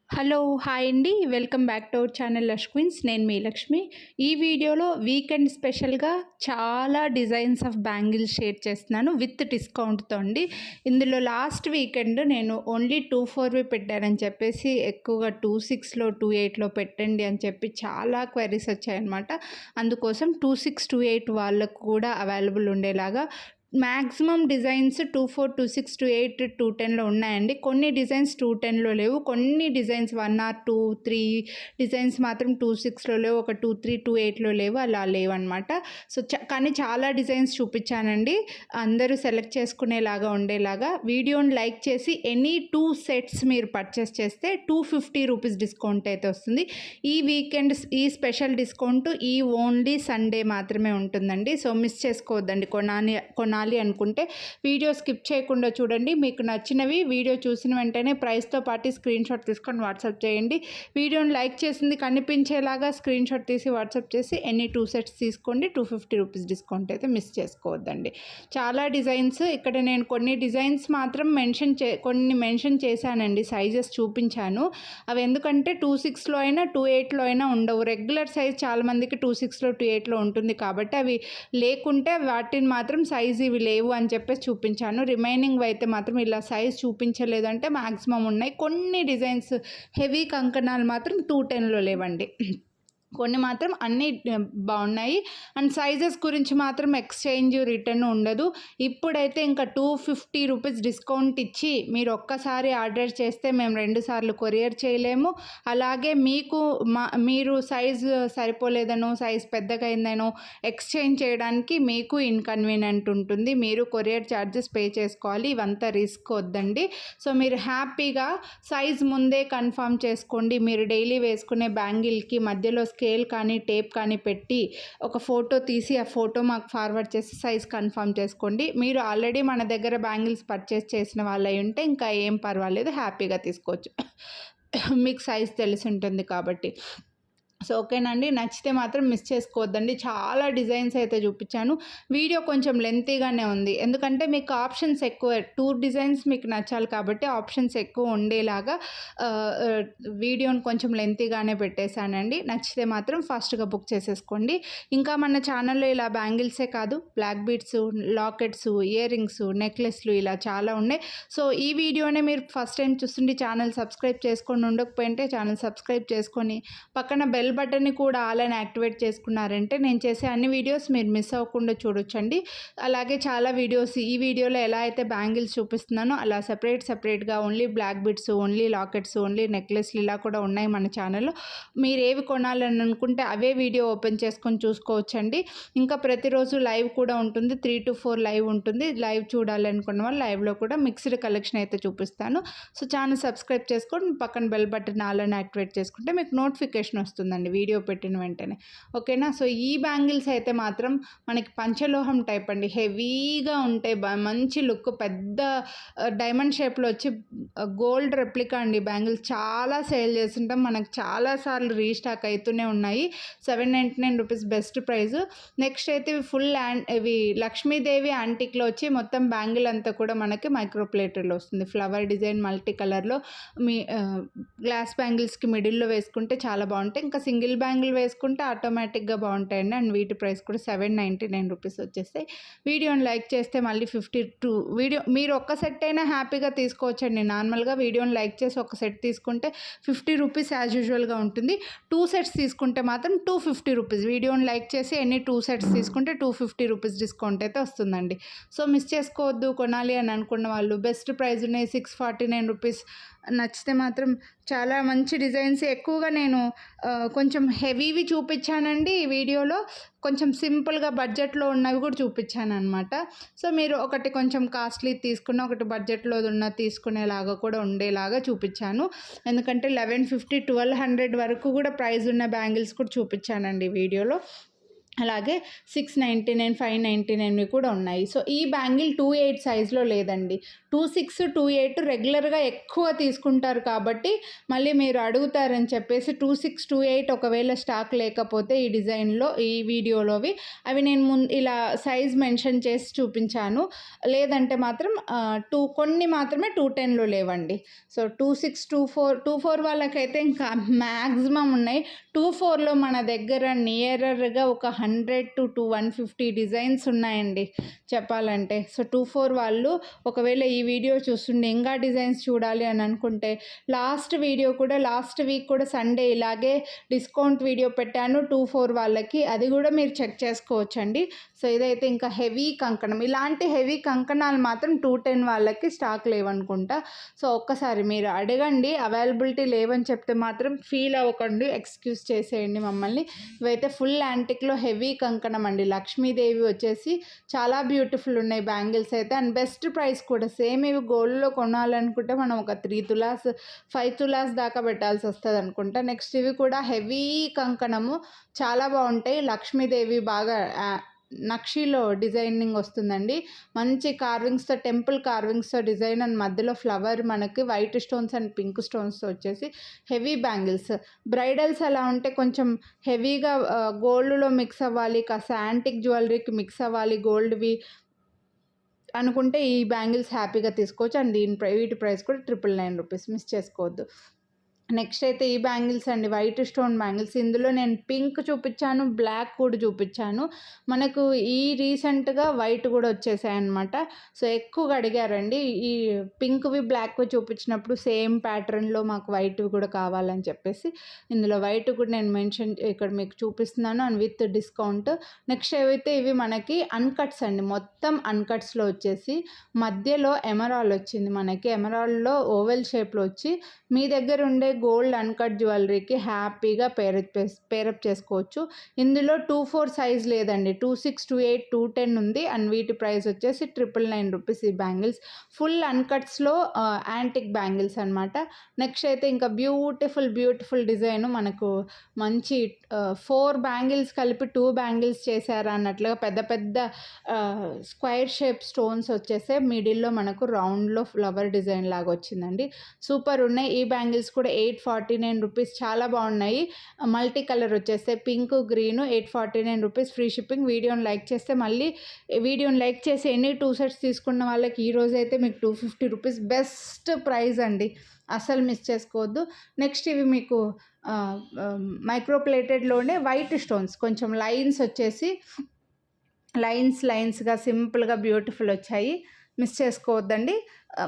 Hello! Hi అండి. Welcome back to our channel lush queens. నేను మీ లక్ష్మి. ఈ వీడియోలో వీకెండ్ స్పెషల్‌గా చాలా డిజైన్స్ ఆఫ్ బ్యాంగిల్స్ షేర్ చేస్తున్నాను విత్ డిస్కౌంట్‌తో అండి. ఇందులో లాస్ట్ వీకెండ్ నేను ఓన్లీ 24వి పెట్టానని చెప్పేసి ఎక్కువగా 26లో, 28లో పెట్టండి అని చెప్పి చాలా క్వెరీస్ వచ్చాయన్నమాట. అందుకోసం 26, 28 వాళ్ళకు కూడా అవైలబుల్ ఉండేలాగా మ్యాక్సిమం డిజైన్స్ 24, 26, 28, 210లో ఉన్నాయండి. కొన్ని డిజైన్స్ 210లో లేవు. కొన్ని డిజైన్స్ 1 ఆర్ 2, 3 డిజైన్స్ మాత్రం 26లో లేవు. ఒక 2, 3, 28లో లేవు. అలా లేవన్నమాట. సో, కానీ చాలా డిజైన్స్ చూపించానండి. అందరూ సెలెక్ట్ చేసుకునేలాగా ఉండేలాగా. వీడియోని లైక్ చేసి ఎనీ 2 సెట్స్ మీరు పర్చేస్ చేస్తే ₹250 డిస్కౌంట్ అయితే వస్తుంది. ఈ వీకెండ్ ఈ స్పెషల్ డిస్కౌంట్ ఈ ఓన్లీ సండే మాత్రమే ఉంటుందండి. సో, మిస్ చేసుకోవద్దండి. కొనాలి అనుకుంటే వీడియో స్కిప్ చేయకుండా చూడండి. మీకు నచ్చినవి వీడియో చూసిన వెంటనే ప్రైస్తో పాటు స్క్రీన్ షాట్ తీసుకొని వాట్సాప్ చేయండి. వీడియోని లైక్ చేసింది కనిపించేలాగా స్క్రీన్ షాట్ తీసి వాట్సాప్ చేసి ఎనీ 2 సెట్స్ తీసుకోండి. ₹250 డిస్కౌంట్ అయితే మిస్ చేసుకోవద్దండి. చాలా డిజైన్స్ ఇక్కడ నేను కొన్ని డిజైన్స్ మాత్రం మెన్షన్ చేశానండి. సైజెస్ చూపించాను. అవి ఎందుకంటే 26లో అయినా 28లో అయినా ఉండవు. రెగ్యులర్ సైజ్ చాలామందికి 26లో 28లో ఉంటుంది కాబట్టి అవి లేకుంటే వాటిని మాత్రం సైజ్ ఇవి లేవు అని చెప్పేసి చూపించాను. రిమైనింగ్ అయితే మాత్రం ఇలా సైజ్ చూపించలేదంటే మ్యాక్సిమం ఉన్నాయి. కొన్ని డిజైన్స్ హెవీ కంకణాలు మాత్రం 210లో లేవండి. కొన్ని మాత్రం అన్నీ బాగున్నాయి. అండ్ సైజెస్ గురించి మాత్రం ఎక్స్చేంజ్ రిటర్న్ ఉండదు. ఇప్పుడైతే ఇంకా ₹250 డిస్కౌంట్ ఇచ్చి మీరు ఒక్కసారి ఆర్డర్ చేస్తే మేము 2 సార్లు కొరియర్ చేయలేము. అలాగే మీరు సైజు సరిపోలేదనో సైజ్ పెద్దగా అయిందనో ఎక్స్చేంజ్ చేయడానికి మీకు ఇన్కన్వీనియంట్ ఉంటుంది. మీరు కొరియర్ ఛార్జెస్ పే చేసుకోవాలి. ఇవంతా రిస్క్ వద్దండి. సో, మీరు హ్యాపీగా సైజ్ ముందే కన్ఫర్మ్ చేసుకోండి. మీరు డైలీ వేసుకునే బ్యాంగిల్కి మధ్యలో స్కేల్ కానీ టేప్ కానీ పెట్టి ఒక ఫోటో తీసి ఆ ఫోటో మాకు ఫార్వర్డ్ చేసి సైజ్ కన్ఫర్మ్ చేసుకోండి. మీరు ఆల్రెడీ మన దగ్గర బ్యాంగిల్స్ పర్చేస్ చేసిన వాళ్ళు అయి ఉంటే ఇంకా ఏం పర్వాలేదు, హ్యాపీగా తీసుకోవచ్చు. మీకు సైజ్ తెలిసి ఉంటుంది కాబట్టి. సో, ఓకేనండి. నచ్చితే మాత్రం మిస్ చేసుకోవద్దండి. చాలా డిజైన్స్ అయితే చూపించాను. వీడియో కొంచెం లెంతీగానే ఉంది. ఎందుకంటే మీకు ఆప్షన్స్ ఎక్కువ 2 డిజైన్స్ మీకు నచ్చాలి కాబట్టి ఆప్షన్స్ ఎక్కువ ఉండేలాగా వీడియోని కొంచెం లెంతీగానే పెట్టేశానండి. నచ్చితే మాత్రం ఫాస్ట్గా బుక్ చేసేసుకోండి. ఇంకా మన ఛానల్లో ఇలా బ్యాంగిల్సే కాదు, black beads, lockets, ear rings, నెక్లెస్లు ఇలా చాలా ఉన్నాయి. సో, ఈ వీడియోనే మీరు ఫస్ట్ టైం చూస్తుంటే ఛానల్ సబ్స్క్రైబ్ చేసుకొని ఉండకపోయింటే ఛానల్ సబ్స్క్రైబ్ చేసుకొని పక్కన బెల్ బటన్ని కూడా ఆల్ అని యాక్టివేట్ చేసుకున్నారంటే నేను చేసే అన్ని వీడియోస్ మీరు మిస్ అవ్వకుండా చూడొచ్చండి. అలాగే చాలా వీడియోస్ ఈ వీడియోలో ఎలా అయితే బ్యాంగిల్స్ చూపిస్తున్నానో అలా సెపరేట్గా only black beads, only lockets, only నెక్లెస్లు ఇలా కూడా ఉన్నాయి మన ఛానల్లో. మీరు ఏవి కొనాలని అనుకుంటే అవే వీడియో ఓపెన్ చేసుకొని చూసుకోవచ్చండి. ఇంకా ప్రతిరోజు లైవ్ కూడా ఉంటుంది. 3 to 4 లైవ్ ఉంటుంది. లైవ్ చూడాలనుకున్న వాళ్ళు లైవ్లో కూడా మిక్స్డ్ కలెక్షన్ అయితే చూపిస్తాను. సో, ఛానల్ సబ్స్క్రైబ్ చేసుకొని పక్కన బెల్ బటన్ ఆల్ అని యాక్టివేట్ చేసుకుంటే మీకు నోటిఫికేషన్ వస్తుందండి వీడియో పెట్టిన వెంటనే. ఓకేనా? సో, ఈ బ్యాంగిల్స్ అయితే మాత్రం మనకి పంచలోహం టైప్ అండి. హెవీగా ఉంటాయి. మంచి లుక్, పెద్ద డైమండ్ షేప్లో వచ్చి గోల్డ్ రెప్లికా అండి. బ్యాంగిల్స్ చాలా సేల్ చేస్తుంటాం. మనకు చాలాసార్లు రీస్టాక్ అవుతూనే ఉన్నాయి. ₹799 బెస్ట్ ప్రైస్. నెక్స్ట్ అయితే ఇవి లక్ష్మీదేవి యాంటిక్లో వచ్చి మొత్తం బ్యాంగిల్ అంతా కూడా మనకి మైక్రో ప్లేటర్లో వస్తుంది. ఫ్లవర్ డిజైన్ మల్టీ కలర్లో మీ గ్లాస్ బ్యాంగిల్స్కి మిడిల్లో వేసుకుంటే చాలా బాగుంటాయి. ఇంకా సింగిల్ బ్యాంగిల్ వేసుకుంటే ఆటోమేటిక్గా బాగుంటాయండి. అండ్ వీటి ప్రైస్ కూడా ₹799 వచ్చేస్తాయి. వీడియోని లైక్ చేస్తే మళ్ళీ మీరు ఒక్క సెట్ అయినా హ్యాపీగా తీసుకోవచ్చండి. నార్మల్గా వీడియోని లైక్ చేసి ఒక సెట్ తీసుకుంటే ₹50 యాజ్ యూజువల్గా ఉంటుంది. 2 సెట్స్ తీసుకుంటే మాత్రం ₹250. వీడియోని లైక్ చేసి ఎన్ని 2 సెట్స్ తీసుకుంటే ₹250 డిస్కౌంట్ అయితే వస్తుందండి. సో, మిస్ చేసుకోవద్దు. కొనాలి అని అనుకున్న వాళ్ళు బెస్ట్ ప్రైస్ ఉన్నాయి. ₹649. నచ్చితే మాత్రం చాలా మంచి డిజైన్స్ ఎక్కువగా నేను కొంచెం హెవీవి చూపించానండి ఈ వీడియోలో. కొంచెం సింపుల్గా బడ్జెట్లో ఉన్నవి కూడా చూపించానమాట. సో, మీరు ఒకటి కొంచెం కాస్ట్లీ తీసుకున్న ఒకటి బడ్జెట్లో ఉన్నది తీసుకునేలాగా కూడా ఉండేలాగా చూపించాను. ఎందుకంటే 1150, 1200 వరకు కూడా ప్రైస్ ఉన్న బ్యాంగిల్స్ కూడా చూపించానండి వీడియోలో. అలాగే 699, 599 కూడా ఉన్నాయి. సో ఈ బ్యాంగిల్ 28 సైజ్లో లేదండి. 26, 28 రెగ్యులర్గా ఎక్కువ తీసుకుంటారు కాబట్టి మళ్ళీ మీరు అడుగుతారని చెప్పేసి 26, 28 ఒకవేళ స్టాక్ లేకపోతే ఈ డిజైన్లో ఈ వీడియోలోవి అవి నేను ఇలా సైజ్ మెన్షన్ చేసి చూపించాను. లేదంటే మాత్రం కొన్ని మాత్రమే 210లో లేవండి. సో 26, 24 వాళ్ళకైతే ఇంకా మ్యాక్సిమం ఉన్నాయి. 24లో మన దగ్గర నియరర్గా ఒక 100 to 150 డిజైన్స్ ఉన్నాయండి చెప్పాలంటే. సో 24 వాళ్ళు ఒకవేళ ఈ వీడియో చూస్తుండే ఇంకా డిజైన్స్ చూడాలి అని అనుకుంటే లాస్ట్ వీక్ కూడా సండే ఇలాగే డిస్కౌంట్ వీడియో పెట్టాను 24 వాళ్ళకి, అది కూడా మీరు చెక్ చేసుకోవచ్చండి. సో ఇదైతే ఇంకా హెవీ కంకణం, ఇలాంటి హెవీ కంకణాలు మాత్రం 210 వాళ్ళకి స్టాక్ లేవనుకుంటా. సో ఒక్కసారి మీరు అడగండి, అవైలబిలిటీ లేవని చెప్తే మాత్రం ఫీల్ అవ్వకండి, ఎక్స్క్యూజ్ చేసేయండి మమ్మల్ని. ఇవైతే ఫుల్ యాంటిక్లో హెవీ కంకణం అండి. లక్ష్మీదేవి వచ్చేసి చాలా బ్యూటిఫుల్ ఉన్నాయి బ్యాంగిల్స్ అయితే, అండ్ బెస్ట్ ప్రైస్ కూడా. సేమ్ ఇవి గోల్డ్లో కొనాలనుకుంటే మనం ఒక 3 తులాస్ 5 తులాస్ దాకా పెట్టాల్సి వస్తుంది అనుకుంటా. నెక్స్ట్ ఇవి కూడా హెవీ కంకణము, చాలా బాగుంటాయి. లక్ష్మీదేవి బాగా నక్షీలో డిజైనింగ్ వస్తుందండి. మంచి కార్వింగ్స్తో, టెంపుల్ కార్వింగ్స్తో డిజైన్, అండ్ మధ్యలో ఫ్లవర్ మనకి వైట్ స్టోన్స్ అండ్ పింక్ స్టోన్స్తో వచ్చేసి హెవీ బ్యాంగిల్స్. బ్రైడల్స్ అలా ఉంటే కొంచెం హెవీగా గోల్డ్లో మిక్స్ అవ్వాలి, కాస్త యాంటిక్ జ్యువెలరీకి మిక్స్ అవ్వాలి గోల్డ్వి అనుకుంటే ఈ బ్యాంగిల్స్ హ్యాపీగా తీసుకోవచ్చు. అండ్ వీటి ప్రైస్ కూడా 999 రూపీస్, మిస్ చేసుకోవద్దు. నెక్స్ట్ అయితే ఈ బ్యాంగిల్స్ అండి, వైట్ స్టోన్ బ్యాంగిల్స్. ఇందులో నేను పింక్ చూపించాను, బ్లాక్ కూడా చూపించాను. మనకు ఈ రీసెంట్గా వైట్ కూడా వచ్చేసాయి అనమాట. సో ఎక్కువగా అడిగారండి ఈ పింక్వి బ్లాక్వి చూపించినప్పుడు సేమ్ ప్యాటర్న్లో మాకు వైట్వి కూడా కావాలని చెప్పేసి ఇందులో వైట్ కూడా నేను మెన్షన్ ఇక్కడ మీకు చూపిస్తున్నాను, అండ్ విత్ డిస్కౌంట్. నెక్స్ట్ ఏవైతే ఇవి మనకి అన్కట్స్ అండి, మొత్తం అన్కట్స్లో వచ్చేసి మధ్యలో ఎమరాల్ వచ్చింది మనకి. ఎమరాల్లో ఓవెల్ షేప్లో వచ్చి మీ దగ్గర ఉండే గోల్డ్ అన్కట్ జ్యువెలరీకి హ్యాపీగా పేరప్ చేసుకోవచ్చు. ఇందులో 24 సైజ్ లేదండి, 26, 28, 210 ఉంది. అండ్ వీటి ప్రైస్ వచ్చేసి 999 రూపీస్ ఈ బ్యాంగిల్స్. ఫుల్ అన్కట్స్లో యాంటిక్ బ్యాంగిల్స్ అనమాట. నెక్స్ట్ అయితే ఇంకా బ్యూటిఫుల్ డిజైన్, మనకు మంచి 4 బ్యాంగిల్స్ కలిపి 2 బ్యాంగిల్స్ చేశారా అన్నట్లుగా పెద్ద స్క్వైర్ షేప్ స్టోన్స్ వచ్చేసే మిడిల్లో మనకు రౌండ్లో ఫ్లవర్ డిజైన్ లాగా వచ్చిందండి. సూపర్ ఉన్నాయి. ఈ బ్యాంగిల్స్ కూడా 849 రూపీస్, చాలా బాగున్నాయి. మల్టీ కలర్ వచ్చేస్తే pink, green, 849 rupees, free shipping. వీడియోని లైక్ చేస్తే మళ్ళీ వీడియోని లైక్ చేసి ఎన్ని 2 సెట్స్ తీసుకున్న వాళ్ళకి ఈరోజు అయితే మీకు 250 రూపీస్ బెస్ట్ ప్రైస్ అండి, అసలు మిస్ చేసుకోవద్దు. నెక్స్ట్ ఇవి మీకు మైక్రో ప్లేటెడ్లోనే వైట్ స్టోన్స్, కొంచెం లైన్స్ వచ్చేసి లైన్స్గా సింపుల్గా బ్యూటిఫుల్ వచ్చాయి, మిస్ చేసుకోవద్దండి.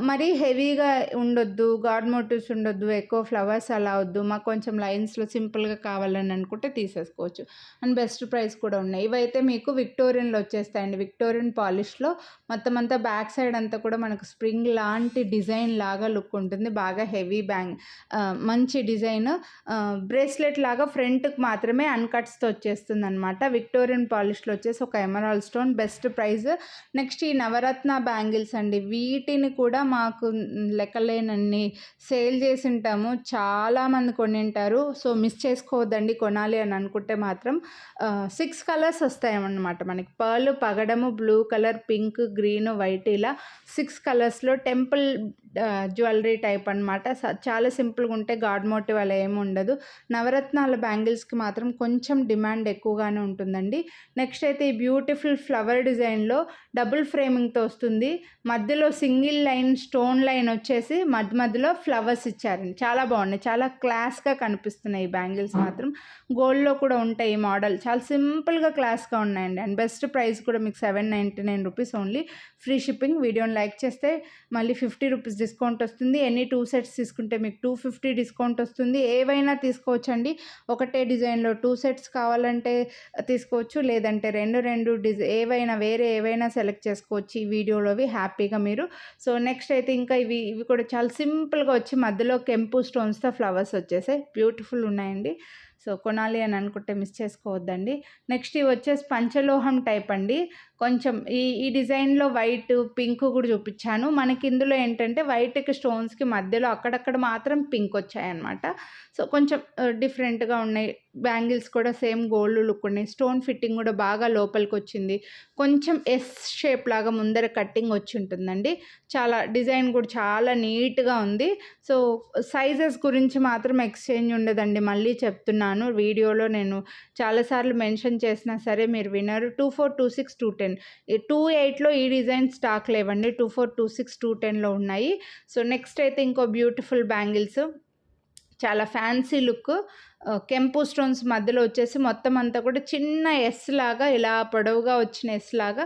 మరీ హెవీగా ఉండొద్దు, గాడ్ మోటివ్స్ ఉండొద్దు, ఎక్కువ ఫ్లవర్స్ అలా వద్దు, మాకు కొంచెం లైన్స్లో సింపుల్గా కావాలని అనుకుంటే తీసేసుకోవచ్చు. అండ్ బెస్ట్ ప్రైస్ కూడా ఉన్నాయి. ఇవైతే మీకు విక్టోరియన్లో వచ్చేస్తాయండి, విక్టోరియన్ పాలిష్లో. మొత్తం అంతా బ్యాక్ సైడ్ అంతా కూడా మనకు స్ప్రింగ్ లాంటి డిజైన్ లాగా లుక్ ఉంటుంది, బాగా హెవీ మంచి డిజైన్. బ్రేస్లెట్ లాగా ఫ్రంట్కి మాత్రమే అన్కట్స్తో వచ్చేస్తుంది అనమాట. విక్టోరియన్ పాలిష్లో వచ్చేసి ఒక emerald stone, best price. Next ఈ నవరత్న బ్యాంగిల్స్ అండి, వీటిని కూడా మాకు లెక్కలేనన్ని సేల్ చేసి ఉంటాము, చాలామంది కొనింటారు. సో మిస్ చేసుకోవద్దండి, కొనాలి అని అనుకుంటే మాత్రం. 6 కలర్స్ వస్తాయన్నమాట మనకి, పర్ల్, పగడము, blue colour, pink, green, white, ఇలా 6 కలర్స్లో టెంపుల్ జ్యువెలరీ టైప్ అనమాట. చాలా సింపుల్గా ఉంటే గాడ్ మోటివ్ అలా ఏమి ఉండదు. నవరత్నాల బ్యాంగిల్స్కి మాత్రం కొంచెం డిమాండ్ ఎక్కువగానే ఉంటుందండి. నెక్స్ట్ అయితే ఈ బ్యూటిఫుల్ ఫ్లవర్ డిజైన్లో డబుల్ ఫ్రేమింగ్తో వస్తుంది, మధ్యలో సింగిల్ లైన్ స్టోన్ లైన్ వచ్చేసి మధ్యలో ఫ్లవర్స్ ఇచ్చారండి, చాలా బాగున్నాయి, చాలా క్లాస్గా కనిపిస్తున్నాయి. ఈ బ్యాంగిల్స్ మాత్రం గోల్డ్లో కూడా ఉంటాయి. ఈ మోడల్ చాలా సింపుల్గా క్లాస్గా ఉన్నాయండి. అండ్ బెస్ట్ ప్రైస్ కూడా మీకు 799 రూపీస్ ఓన్లీ, ఫ్రీ షిప్పింగ్. వీడియోని లైక్ చేస్తే మళ్ళీ 50 రూపీస్ డిస్కౌంట్ వస్తుంది. ఎన్ని 2 సెట్స్ తీసుకుంటే మీకు 250 డిస్కౌంట్ వస్తుంది. ఏవైనా తీసుకోవచ్చండి, ఒకటే డిజైన్లో 2 సెట్స్ కావాలంటే తీసుకోవచ్చు, లేదంటే రెండు ఏవైనా సెలెక్ట్ చేసుకోవచ్చు ఈ వీడియోలోవి హ్యాపీగా మీరు. సో నెక్స్ట్ అయితే ఇంకా ఇవి కూడా చాలా సింపుల్గా వచ్చి మధ్యలో కెంపు స్టోన్స్తో ఫ్లవర్స్ వచ్చేసాయి, బ్యూటిఫుల్ ఉన్నాయండి. సో కొనాలి అని అనుకుంటే మిస్ చేసుకోవద్దండి. నెక్స్ట్ ఇవి వచ్చేసి పంచలోహం టైప్ అండి, కొంచెం ఈ డిజైన్లో వైట్, పింక్ కూడా చూపించాను. మనకి ఇందులో ఏంటంటే వైట్కి స్టోన్స్కి మధ్యలో అక్కడక్కడ మాత్రం పింక్ వచ్చాయన్నమాట. సో కొంచెం డిఫరెంట్గా ఉన్నాయి, బ్యాంగిల్స్ కూడా సేమ్ గోల్డ్ లుక్ ఉన్నాయి. స్టోన్ ఫిట్టింగ్ కూడా బాగా లోపలికొచ్చింది. కొంచెం ఎస్ షేప్ లాగా ముందర కట్టింగ్ వచ్చి ఉంటుందండి. చాలా డిజైన్ కూడా చాలా నీట్‌గా ఉంది. సో, సైజెస్ గురించి మాత్రం ఎక్స్‌చేంజ్ ఉండదండి. మళ్ళీ చెప్తున్నాను. వీడియోలో నేను చాలా సార్లు మెన్షన్ చేసినా సరే మీరు వినరు. 24, 26, 210 ఈ 28లో ఈ డిజైన్ స్టాక్ లేవండి. 24, 26, 210లో ఉన్నాయి. సో, నెక్స్ట్ అయితే ఇంకో బ్యూటిఫుల్ బ్యాంగిల్స్ చాలా ఫ్యాన్సీ లుక్. కెంపు స్టోన్స్ మధ్యలో వచ్చేసి మొత్తం అంతా కూడా చిన్న ఎస్ లాగా ఇలా పొడవుగా వచ్చిన ఎస్ లాగా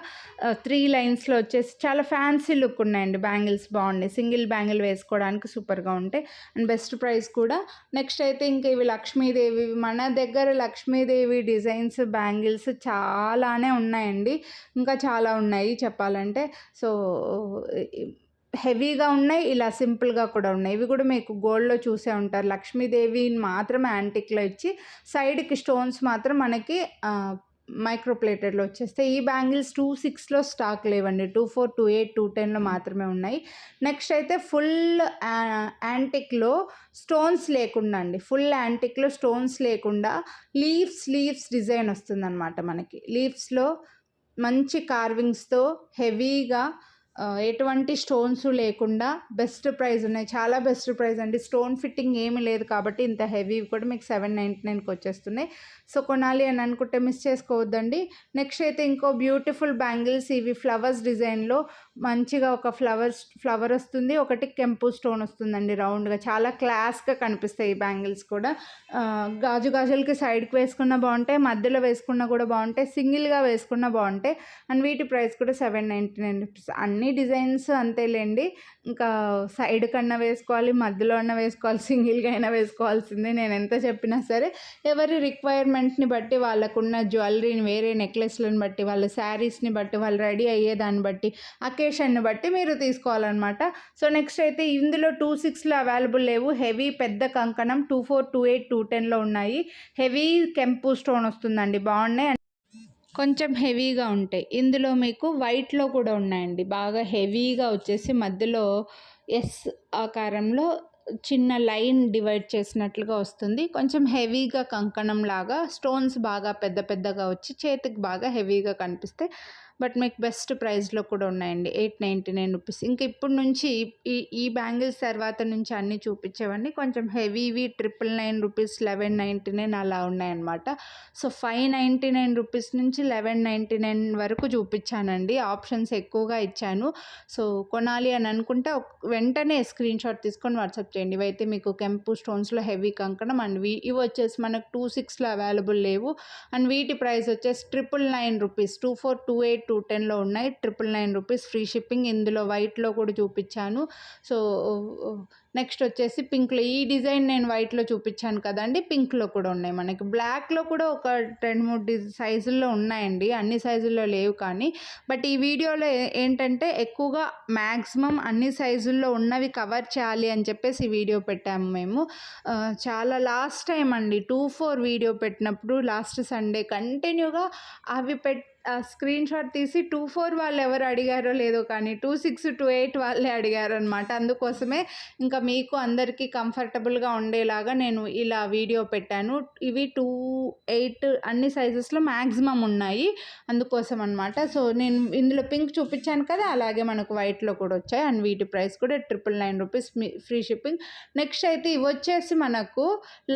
3 లైన్స్లో వచ్చేసి చాలా ఫ్యాన్సీ లుక్ ఉన్నాయండి. బ్యాంగిల్స్ బాగున్నాయి. సింగిల్ బ్యాంగిల్ వేసుకోవడానికి సూపర్గా ఉంటాయి అండ్ బెస్ట్ ప్రైస్ కూడా. నెక్స్ట్ అయితే ఇంకా ఇవి లక్ష్మీదేవి, మన దగ్గర లక్ష్మీదేవి డిజైన్స్ బ్యాంగిల్స్ చాలానే ఉన్నాయండి. ఇంకా చాలా ఉన్నాయి చెప్పాలంటే. సో, హెవీగా ఉన్నాయి, ఇలా సింపుల్గా కూడా ఉన్నాయి. ఇవి కూడా మీకు గోల్డ్లో చూసే ఉంటారు. లక్ష్మీదేవిని మాత్రం యాంటిక్లో ఇచ్చి సైడ్కి స్టోన్స్ మాత్రం మనకి మైక్రో ప్లేటెడ్లో వచ్చేస్తాయి. ఈ బ్యాంగిల్స్ 26లో స్టాక్ లేవండి. 24, 28, 210లో మాత్రమే ఉన్నాయి. నెక్స్ట్ అయితే ఫుల్ యాంటిక్లో స్టోన్స్ లేకుండా అండి. ఫుల్ యాంటిక్లో స్టోన్స్ లేకుండా లీవ్స్ డిజైన్ వస్తుందన్నమాట. మనకి లీవ్స్లో మంచి కార్వింగ్స్తో హెవీగా ఎటువంటి స్టోన్స్ లేకుండా బెస్ట్ ప్రైస్ ఉన్నాయి. చాలా బెస్ట్ ప్రైస్ అండి. స్టోన్ ఫిట్టింగ్ ఏమీ లేదు కాబట్టి ఇంత హెవీ కూడా మీకు 799కి వచ్చేస్తున్నాయి. సో, కొనాలి అని అనుకుంటే మిస్ చేసుకోవద్దండి. నెక్స్ట్ అయితే ఇంకో బ్యూటిఫుల్ బ్యాంగిల్స్. ఇవి ఫ్లవర్స్ డిజైన్లో మంచిగా ఒక ఫ్లవర్ వస్తుంది, ఒకటి కెంపు స్టోన్ వస్తుందండి రౌండ్గా. చాలా క్లాస్గా కనిపిస్తాయి ఈ బ్యాంగిల్స్ కూడా. గాజులకి సైడ్కి వేసుకున్న బాగుంటాయి, మధ్యలో వేసుకున్నా కూడా బాగుంటాయి, సింగిల్గా వేసుకున్నా బాగుంటాయి అండ్ వీటి ప్రైస్ కూడా 799 రూపీస్. అన్ని డిజైన్స్ అంతేలేండి. ఇంకా సైడ్ కన్నా వేసుకోవాలి, మధ్యలో అన్నా వేసుకోవాలి, సింగిల్గా అయినా వేసుకోవాల్సిందే. నేను ఎంత చెప్పినా సరే ఎవరి రిక్వైర్మెంట్ని బట్టి, వాళ్ళకున్న జ్యువెలరీని, వేరే నెక్లెస్లను బట్టి, వాళ్ళ శారీస్ని బట్టి, వాళ్ళు రెడీ అయ్యేదాన్ని బట్టి, అకేషన్ని బట్టి మీరు తీసుకోవాలన్నమాట. సో, నెక్స్ట్ అయితే ఇందులో 26లో అవైలబుల్ లేవు. హెవీ పెద్ద కంకణం 24, 28, 210లో ఉన్నాయి. హెవీ కెంపు స్టోన్ వస్తుందండి. బాగున్నాయి, కొంచెం హెవీగా ఉంటాయి. ఇందులో మీకు వైట్లో కూడా ఉన్నాయండి. బాగా హెవీగా వచ్చేసి మధ్యలో ఎస్ ఆకారంలో చిన్న లైన్ డివైడ్ చేసినట్లుగా వస్తుంది. కొంచెం హెవీగా కంకణం లాగా స్టోన్స్ బాగా పెద్దగా వచ్చి చేతికి బాగా హెవీగా కనిపిస్తాయి. బట్ మీకు బెస్ట్ ప్రైస్లో కూడా ఉన్నాయండి. 899 రూపీస్. ఇంకా ఇప్పుడు నుంచి ఈ బ్యాంగిల్స్ తర్వాత నుంచి అన్నీ చూపించేవన్నీ కొంచెం హెవీవి 999 రూపీస్, 1199 అలా ఉన్నాయన్నమాట. సో, 599 రూపీస్ నుంచి 1199 వరకు చూపించానండి. ఆప్షన్స్ ఎక్కువగా ఇచ్చాను. సో, కొనాలి అని అనుకుంటే వెంటనే స్క్రీన్ షాట్ తీసుకొని వాట్సాప్ చేయండి. ఇవైతే మీకు కెంపు స్టోన్స్లో హెవీ కంకణం అండ్ ఇవి వచ్చేసి మనకు 26లో అవైలబుల్ లేవు అండ్ వీటి ప్రైస్ వచ్చేసి 999 రూపీస్. 24, 28, 210లో ఉన్నాయి. 999 రూపీస్ ఫ్రీ షిప్పింగ్. ఇందులో వైట్లో కూడా చూపించాను. సో, నెక్స్ట్ వచ్చేసి పింక్లో ఈ డిజైన్ నేను వైట్లో చూపించాను కదండి. పింక్లో కూడా ఉన్నాయి. మనకి బ్లాక్లో కూడా ఒక 2-3 సైజుల్లో ఉన్నాయండి. అన్ని సైజుల్లో లేవు కానీ. బట్ ఈ వీడియోలో ఏంటంటే ఎక్కువగా మ్యాక్సిమం అన్ని సైజుల్లో ఉన్నవి కవర్ చేయాలి అని చెప్పేసి ఈ వీడియో పెట్టాము మేము. చాలా లాస్ట్ టైం అండి 24 వీడియో పెట్టినప్పుడు లాస్ట్ సండే కంటిన్యూగా అవి స్క్రీన్ షాట్ తీసి 24 వాళ్ళు ఎవరు అడిగారో లేదో కానీ 26, 28 వాళ్ళే అడిగారనమాట. అందుకోసమే ఇంకా మీకు అందరికీ కంఫర్టబుల్గా ఉండేలాగా నేను ఇలా వీడియో పెట్టాను. ఇవి 28 అన్ని సైజెస్లో మ్యాక్సిమం ఉన్నాయి, అందుకోసం అనమాట. సో, నేను ఇందులో పింక్ చూపించాను కదా, అలాగే మనకు వైట్లో కూడా వచ్చాయి అండ్ వీటి ప్రైస్ కూడా 999 రూపీస్ ఫ్రీ షిప్పింగ్. నెక్స్ట్ అయితే ఇవి వచ్చేసి మనకు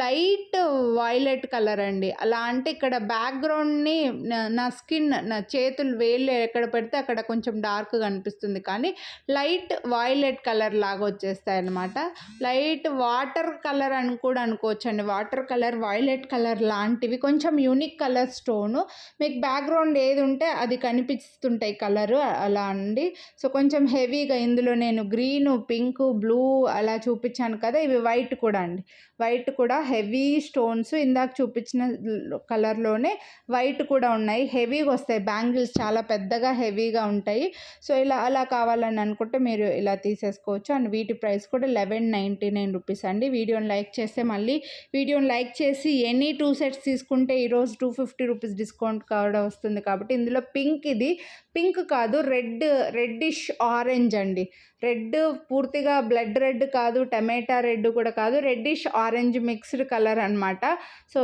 లైట్ వైలెట్ కలర్ అండి. అలా అంటే ఇక్కడ బ్యాక్గ్రౌండ్ని నా స్కిన్, నా చేతులు వేళ్ళు ఎక్కడ పెడితే అక్కడ కొంచెం డార్క్గా అనిపిస్తుంది కానీ లైట్ వైలెట్ కలర్ లాగా వచ్చేస్తాయి అన్నమాట. లైట్ వాటర్ కలర్ అని కూడా అనుకోవచ్చండి. వాటర్ కలర్, వైలెట్ కలర్ లాంటివి కొంచెం యూనిక్ కలర్ స్టోను. మీకు బ్యాక్గ్రౌండ్ ఏది ఉంటే అది కనిపిస్తుంటాయి కలరు అలా అండి. సో, కొంచెం హెవీగా ఇందులో నేను గ్రీను, పింకు, బ్లూ అలా చూపించాను కదా, ఇవి వైట్ కూడా అండి. వైట్ కూడా హెవీ స్టోన్స్ ఇందాక చూపించిన కలర్లోనే వైట్ కూడా ఉన్నాయి. హెవీగా వస్తాయి బ్యాంగిల్స్, చాలా పెద్దగా హెవీగా ఉంటాయి. సో, అలా కావాలని అనుకుంటే మీరు ఇలా తీసేసుకోవచ్చు అండ్ వీటి ప్రైస్ కూడా 1199 రూపీస్ అండి. వీడియోని లైక్ చేస్తే మళ్ళీ వీడియోని లైక్ చేసి ఎనీ 2 సెట్స్ తీసుకుంటే ఈరోజు 250 రూపీస్ డిస్కౌంట్ కూడా వస్తుంది. కాబట్టి ఇందులో ఇది పింక్ కాదు, రెడ్డిష్ ఆరెంజ్ అండి. రెడ్ పూర్తిగా బ్లడ్ రెడ్ కాదు, టమాటా రెడ్ కూడా కాదు, రెడ్డిష్ ఆరెంజ్ మిక్స్డ్ కలర్ అనమాట. సో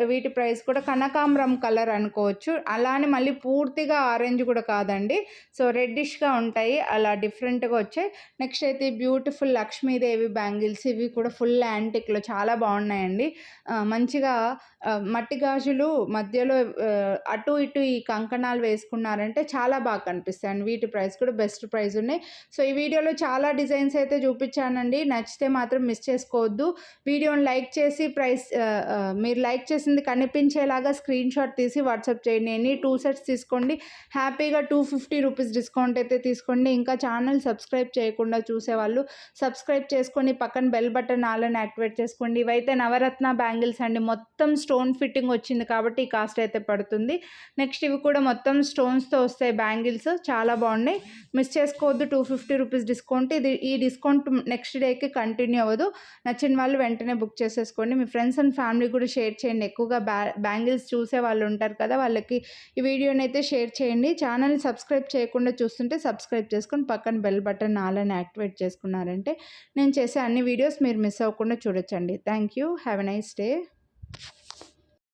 వీటి ప్రైస్ కూడా కనకాంబరం కలర్ అనుకోవచ్చు. అలానే మళ్ళీ పూర్తిగా ఆరెంజ్ కూడా కాదండి. సో రెడ్డిష్గా ఉంటాయి, అలా డిఫరెంట్గా వచ్చాయి. నెక్స్ట్ అయితే బ్యూటిఫుల్ లక్ష్మీదేవి బ్యాంగిల్స్. ఇవి కూడా ఫుల్ యాంటిక్లో చాలా బాగున్నాయండి. మంచిగా మట్టి గాజులు మధ్యలో అటు ఇటు ఈ కంకణాలు వేసుకున్నారంటే చాలా బాగా కనిపిస్తాయండి. వీటి ప్రైస్ కూడా బెస్ట్ ప్రైస్ ఉన్నాయి. సో ఈ వీడియోలో చాలా డిజైన్స్ అయితే చూపించానండి. నచ్చితే మాత్రం మిస్ చేసుకోవద్దు. వీడియోని లైక్ చేసి మీరు లైక్ చేసింది కనిపించేలాగా స్క్రీన్ షాట్ తీసి వాట్సాప్ చేయండి. ఎనీ 2 సెట్స్ తీసుకోండి, హ్యాపీగా 250 రూపీస్ డిస్కౌంట్ అయితే తీసుకోండి. ఇంకా ఛానల్ సబ్స్క్రైబ్ చేయకుండా చూసేవాళ్ళు సబ్స్క్రైబ్ చేసుకొని పక్కన బెల్ బటన్ ఆలని యాక్టివేట్ చేసుకోండి. ఇవైతే నవరత్న బ్యాంగిల్స్ అండి. మొత్తం స్టోన్ ఫిట్టింగ్ వచ్చింది కాబట్టి ఈ కాస్ట్ అయితే పడుతుంది. నెక్స్ట్ ఇవి కూడా మొత్తం స్టోన్స్తో వస్తాయి బ్యాంగిల్స్, చాలా బాగున్నాయి. మిస్ చేసుకోవద్దు. 250 రూపీస్ డిస్కౌంట్. ఈ డిస్కౌంట్ నెక్స్ట్ డేకి కంటిన్యూ అవ్వదు. నచ్చిన వాళ్ళు వెంటనే బుక్ చేసేసుకోండి. మీ ఫ్రెండ్స్ అండ్ ఫ్యామిలీ కూడా షేర్ చేయండి. ఎక్కువగా బ్యాంగిల్స్ చూసే వాళ్ళు ఉంటారు కదా, వాళ్ళకి ఈ వీడియోని అయితే షేర్ చేయండి. ఛానల్ని సబ్స్క్రైబ్ చేయకుండా చూస్తుంటే సబ్స్క్రైబ్ చేసుకొని పక్కన బెల్ బటన్ ఆలని యాక్టివేట్ చేసుకున్నారంటే నేను చేసే అన్ని వీడియోస్ మీరు మిస్ అవ్వకుండా చూడొచ్చండి. Thank you. Have a nice day.